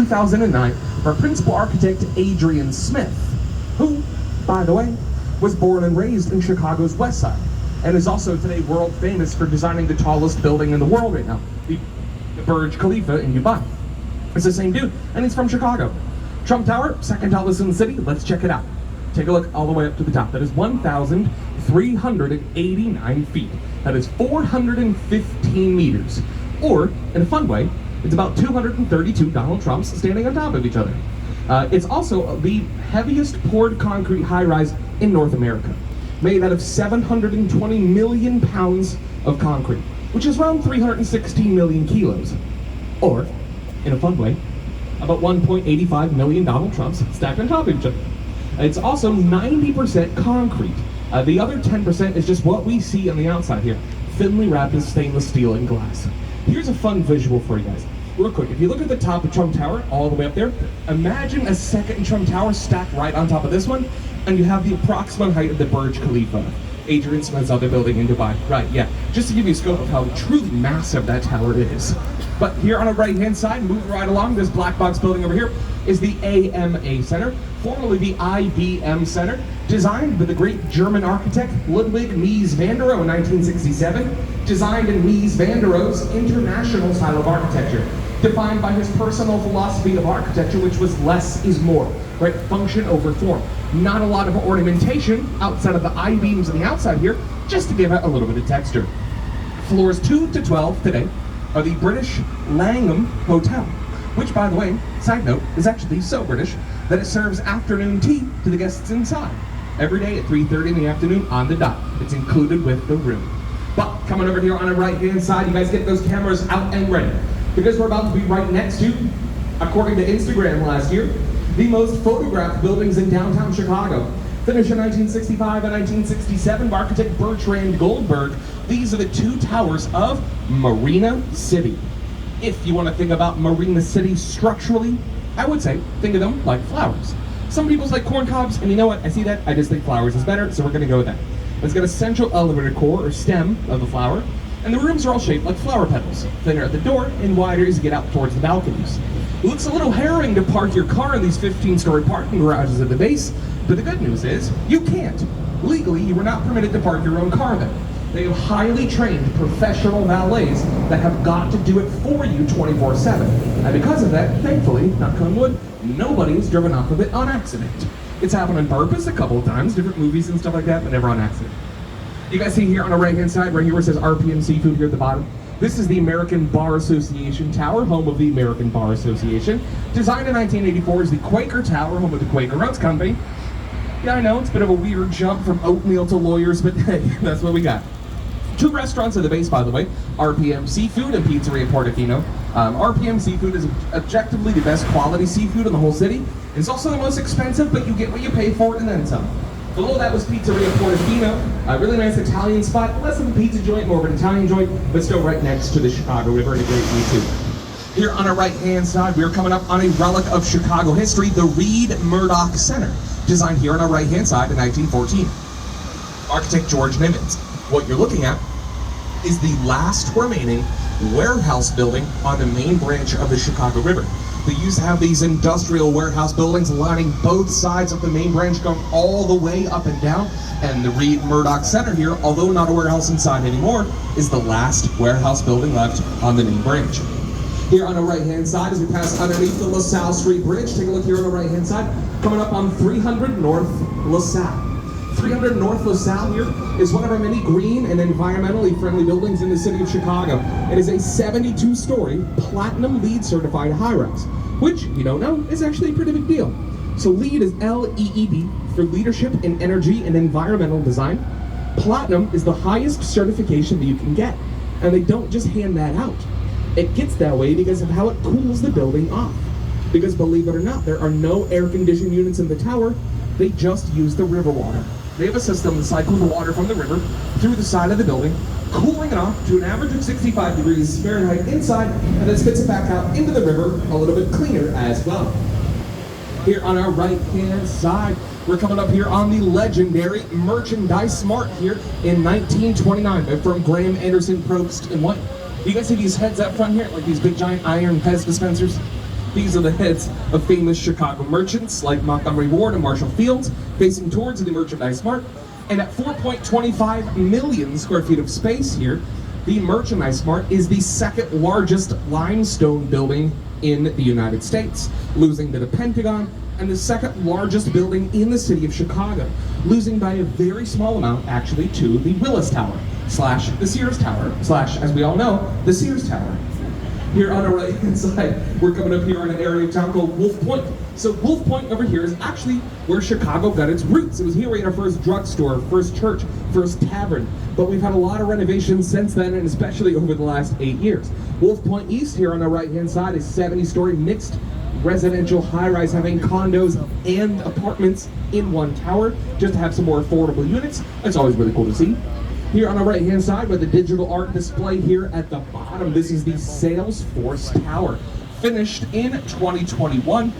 2009 for principal architect Adrian Smith, who, by the way, was born and raised in Chicago's West Side, and is also today world famous for designing the tallest building in the world right now, the Burj Khalifa in Dubai. It's the same dude, and he's from Chicago. Trump Tower, second tallest in the city. Let's check it out. Take a look all the way up to the top. That is 1,389 feet. That is 415 meters. Or, in a fun way, it's about 232 Donald Trumps standing on top of each other. It's also the heaviest poured concrete high-rise in North America, made out of 720 million pounds of concrete, which is around 316 million kilos. Or, in a fun way, about 1.85 million Donald Trumps stacked on top of each other. It's also 90% concrete. The other 10% is just what we see on the outside here, thinly wrapped in stainless steel and glass. Here's a fun visual for you guys. Real quick, if you look at the top of Trump Tower, all the way up there, imagine a second Trump Tower stacked right on top of this one, and you have the approximate height of the Burj Khalifa, Adrian Smith's other building in Dubai. Right, yeah, just to give you a scope of how truly massive that tower is. But here on the right-hand side, moving right along, this black box building over here is the AMA Center, formerly the IBM Center, designed by the great German architect Ludwig Mies van der Rohe in 1967, designed in Mies van der Rohe's international style of architecture, defined by his personal philosophy of architecture, which was less is more, right? Function over form. Not a lot of ornamentation outside of the I-beams on the outside here, just to give it a little bit of texture. Floors 2 to 12 today are the British Langham Hotel, which, by the way, side note, is actually so British that it serves afternoon tea to the guests inside every day at 3:30 in the afternoon on the dot. It's included with the room. But coming over here on the right-hand side, you guys get those cameras out and ready, because we're about to be right next to, according to Instagram last year, the most photographed buildings in downtown Chicago. Finished in 1965 and 1967 by architect Bertrand Goldberg. These are the two towers of Marina City. If you want to think about Marina City structurally, I would say think of them like flowers. Some people like corn cobs, and you know what? I see that. I just think flowers is better, so we're going to go with that. It's got a central elevator core or stem of the flower, and the rooms are all shaped like flower petals, thinner at the door and wider as you get out towards the balconies. It looks a little harrowing to park your car in these 15-story parking garages at the base, but the good news is you can't. Legally, you are not permitted to park your own car there. They have highly trained professional valets that have got to do it for you 24/7. And because of that, thankfully, knock on wood, nobody has driven off of it on accident. It's happened on purpose a couple of times, different movies and stuff like that, but never on accident. You guys see here on the right-hand side, right here where it says RPM Seafood here at the bottom. This is the American Bar Association Tower, home of the American Bar Association. Designed in 1984 as the Quaker Tower, home of the Quaker Oats Company. Yeah, I know, it's a bit of a weird jump from oatmeal to lawyers, but hey, that's what we got. Two restaurants at the base, by the way, RPM Seafood and Pizzeria Portofino. RPM Seafood is objectively the best quality seafood in the whole city. It's also the most expensive, but you get what you pay for it and then some. Below that was Pizzeria Portofino, a really nice Italian spot, less of a pizza joint, more of an Italian joint, but still right next to the Chicago River and a great view too. Here on our right-hand side, we are coming up on a relic of Chicago history, the Reed Murdoch Center, designed here on our right-hand side in 1914. Architect George Nimitz. What you're looking at is the last remaining warehouse building on the main branch of the Chicago River. They used to have these industrial warehouse buildings lining both sides of the main branch, going all the way up and down. And the Reed Murdoch Center here, although not a warehouse inside anymore, is the last warehouse building left on the main branch. Here on the right-hand side, as we pass underneath the LaSalle Street Bridge, take a look here on the right-hand side, coming up on 300 North LaSalle. 300 North LaSalle here is one of our many green and environmentally friendly buildings in the city of Chicago. It is a 72-story Platinum LEED certified high-rise, which, if you don't know, is actually a pretty big deal. So LEED is L-E-E-D for Leadership in Energy and Environmental Design. Platinum is the highest certification that you can get, and they don't just hand that out. It gets that way because of how it cools the building off. Because believe it or not, there are no air-conditioned units in the tower, they just use the river water. They have a system that cycles the water from the river through the side of the building, cooling it off to an average of 65 degrees Fahrenheit inside, and then spits it back out into the river a little bit cleaner as well. Here on our right-hand side, we're coming up here on the legendary Merchandise Mart here in 1929 from Graham Anderson Probst and White. You guys see these heads up front here, like these big giant iron Pez dispensers? These are the heads of famous Chicago merchants like Montgomery Ward and Marshall Fields, facing towards the Merchandise Mart. And at 4.25 million square feet of space here, the Merchandise Mart is the second largest limestone building in the United States, losing to the Pentagon, and the second largest building in the city of Chicago, losing by a very small amount actually to the Willis Tower, slash the Sears Tower, slash, as we all know, the Sears Tower. Here on our right hand side, we're coming up here in an area of town called Wolf Point. So Wolf Point over here is actually where Chicago got its roots. It was here we had our first drugstore, first church, first tavern. But we've had a lot of renovations since then, and especially over the last 8 years. Wolf Point East here on our right hand side is 70-story mixed residential high-rise, having condos and apartments in one tower, just to have some more affordable units. It's always really cool to see. Here on the right-hand side, with the digital art display here at the bottom, this is the Salesforce Tower, finished in 2021.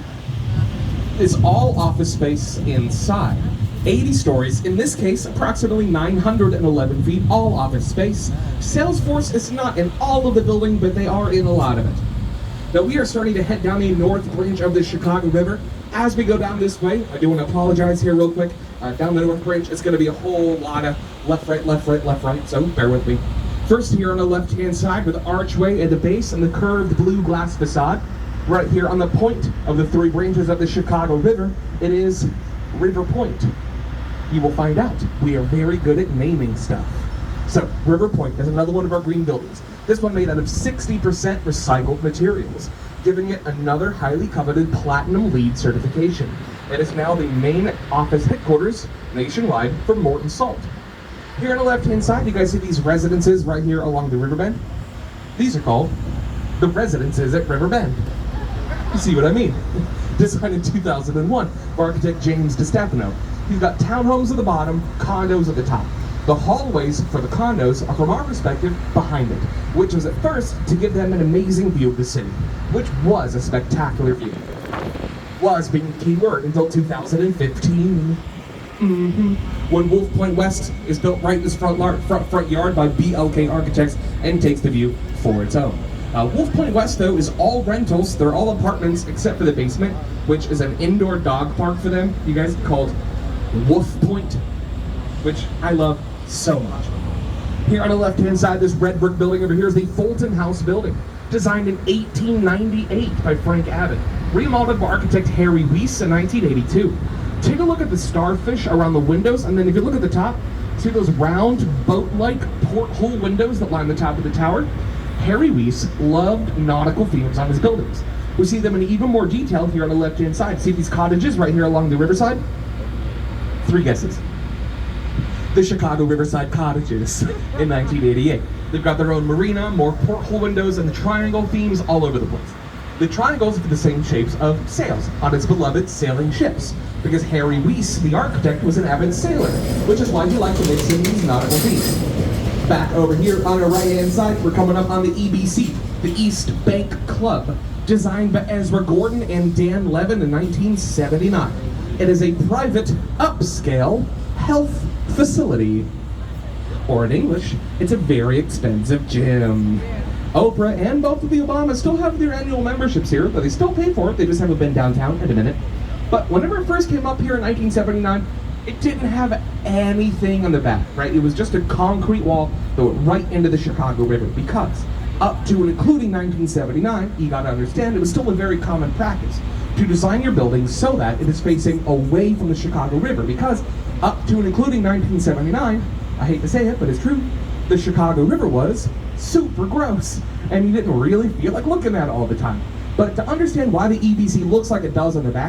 It's all office space inside. 80 stories, in this case, approximately 911 feet, all office space. Salesforce is not in all of the building, but they are in a lot of it. Now we are starting to head down the north branch of the Chicago River. As we go down this way, I do want to apologize here real quick. Down the north branch, it's going to be a whole lot of left, right, left, right, left, right, so bear with me. First here on the left-hand side with the archway at the base and the curved blue glass facade. Right here on the point of the three branches of the Chicago River, it is River Point. You will find out we are very good at naming stuff. So, River Point is another one of our green buildings. This one made out of 60% recycled materials, giving it another highly coveted Platinum LEED certification. It is now the main office headquarters nationwide for Morton Salt. Here on the left-hand side, you guys see these residences right here along the riverbend? These are called the residences at Riverbend. You see what I mean? Designed in 2001 by architect James DiStefano. He's got townhomes at the bottom, condos at the top. The hallways for the condos are, from our perspective, behind it, which was at first to give them an amazing view of the city, which was a spectacular view. Was being the key word until 2015. When Wolf Point West is built right in this front yard by BLK Architects and takes the view for its own. Wolf Point West, though, is all rentals. They're all apartments except for the basement, which is an indoor dog park for them, you guys, called Wolf Point, which I love so much. Here on the left-hand side, this red brick building over here is the Fulton House building, designed in 1898 by Frank Abbott, remodeled by architect Harry Weiss in 1982. Take a look at the starfish around the windows, and then if you look at the top, see those round, boat-like porthole windows that line the top of the tower? Harry Weiss loved nautical themes on his buildings. We see them in even more detail here on the left-hand side. See these cottages right here along the riverside? 3 guesses. The Chicago Riverside Cottages in 1988. They've got their own marina, more porthole windows, and the triangle themes all over the place. The triangles are the same shapes of sails on its beloved sailing ships, because Harry Weiss, the architect, was an avid sailor, which is why he liked to mix in these nautical themes. Back over here on our right-hand side, we're coming up on the EBC, the East Bank Club, designed by Ezra Gordon and Dan Levin in 1979. It is a private, upscale health facility. Or in English, it's a very expensive gym. Oprah and both of the Obamas still have their annual memberships here, but they still pay for it. They just haven't been downtown in a minute. But whenever it first came up here in 1979, it didn't have anything on the back, right? It was just a concrete wall that went right into the Chicago River, because up to and including 1979, you gotta understand, it was still a very common practice to design your building so that it is facing away from the Chicago River, because up to and including 1979, I hate to say it, but it's true, the Chicago River was super gross, and you didn't really feel like looking at it all the time. But to understand why the EBC looks like it does on the back,